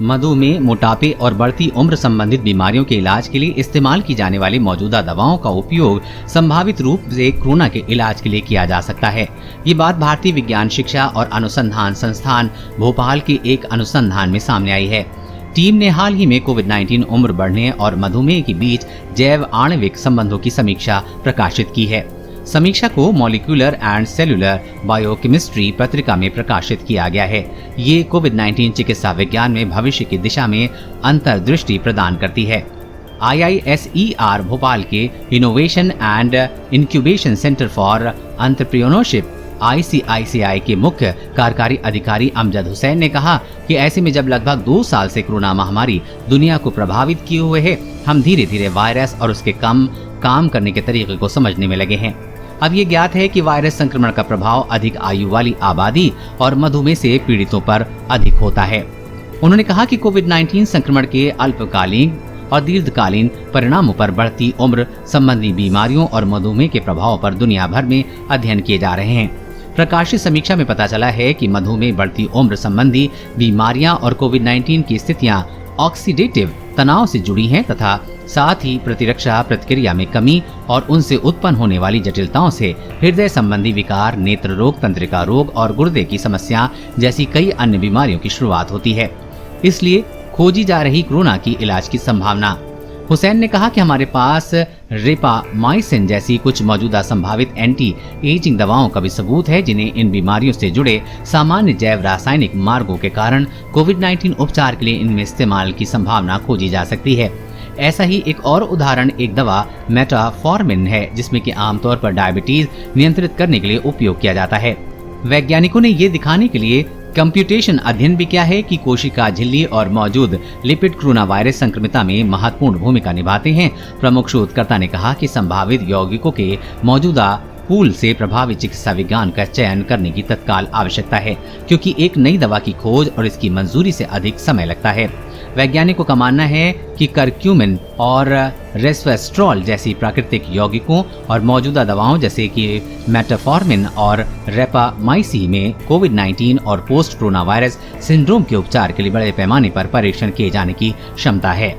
मधुमेह, मोटापे और बढ़ती उम्र संबंधित बीमारियों के इलाज के लिए इस्तेमाल की जाने वाली मौजूदा दवाओं का उपयोग संभावित रूप से कोरोना के इलाज के लिए किया जा सकता है। ये बात भारतीय विज्ञान शिक्षा और अनुसंधान संस्थान भोपाल के एक अनुसंधान में सामने आई है। टीम ने हाल ही में कोविड-19 उम्र बढ़ने और मधुमेह के बीच जैव आणविक संबंधों की समीक्षा प्रकाशित की है। समीक्षा को मॉलिक्यूलर एंड सेलुलर बायोकेमिस्ट्री पत्रिका में प्रकाशित किया गया है। ये कोविड-19 चिकित्सा विज्ञान में भविष्य की दिशा में अंतर्दृष्टि प्रदान करती है। IISER भोपाल के innovation and incubation centre for entrepreneurship ICICI के मुख्य कार्यकारी अधिकारी अमजद हुसैन ने कहा कि ऐसे में जब लगभग 2 साल से कोरोना महामारी दुनिया को प्रभावित किए हुए है, हम धीरे धीरे वायरस और उसके काम करने के तरीके को समझने में लगे हैं। अब ये ज्ञात है कि वायरस संक्रमण का प्रभाव अधिक आयु वाली आबादी और मधुमेह से पीड़ितों पर अधिक होता है। उन्होंने कहा कि कोविड-19 संक्रमण के अल्पकालीन और दीर्घकालीन परिणामों पर बढ़ती उम्र संबंधी बीमारियों और मधुमेह के प्रभाव पर दुनिया भर में अध्ययन किए जा रहे हैं। प्रकाशित समीक्षा में पता चला है कि मधुमेह, बढ़ती उम्र संबंधी बीमारियां और कोविड-19 की स्थितियां ऑक्सीडेटिव तनाव से जुड़ी हैं तथा साथ ही प्रतिरक्षा प्रतिक्रिया में कमी और उनसे उत्पन्न होने वाली जटिलताओं से हृदय संबंधी विकार, नेत्र रोग, तंत्रिका रोग और गुर्दे की समस्या जैसी कई अन्य बीमारियों की शुरुआत होती है। इसलिए खोजी जा रही कोरोना की इलाज की संभावना। हुसैन ने कहा कि हमारे पास रेपामाइसिन जैसी कुछ मौजूदा संभावित एंटी एजिंग दवाओं का भी सबूत है, जिन्हें इन बीमारियों से जुड़े सामान्य जैव रासायनिक मार्गों के कारण कोविड-19 उपचार के लिए इनमें इस्तेमाल की संभावना खोजी जा सकती है। ऐसा ही एक और उदाहरण एक दवा मेटाफॉर्मिन है, जिसमें कि आमतौर पर डायबिटीज नियंत्रित करने के लिए उपयोग किया जाता है। वैज्ञानिकों ने ये दिखाने के लिए कंप्यूटेशन अध्ययन भी किया है कि कोशिका झिल्ली और मौजूद लिपिड कोरोना वायरस संक्रमिता में महत्वपूर्ण भूमिका निभाते हैं। प्रमुख शोधकर्ता ने कहा कि संभावित यौगिकों के मौजूदा पूल से प्रभावी चिकित्सा विज्ञान का चयन करने की तत्काल आवश्यकता है, क्योंकि एक नई दवा की खोज और इसकी मंजूरी से अधिक समय लगता है। वैज्ञानिकों का मानना है कि करक्यूमिन और रेस्वेस्ट्रॉल जैसी प्राकृतिक यौगिकों और मौजूदा दवाओं जैसे कि मेटाफॉर्मिन और रेपामाइसिन में कोविड-19 और पोस्ट कोरोना वायरस सिंड्रोम के उपचार के लिए बड़े पैमाने पर परीक्षण किए जाने की क्षमता है।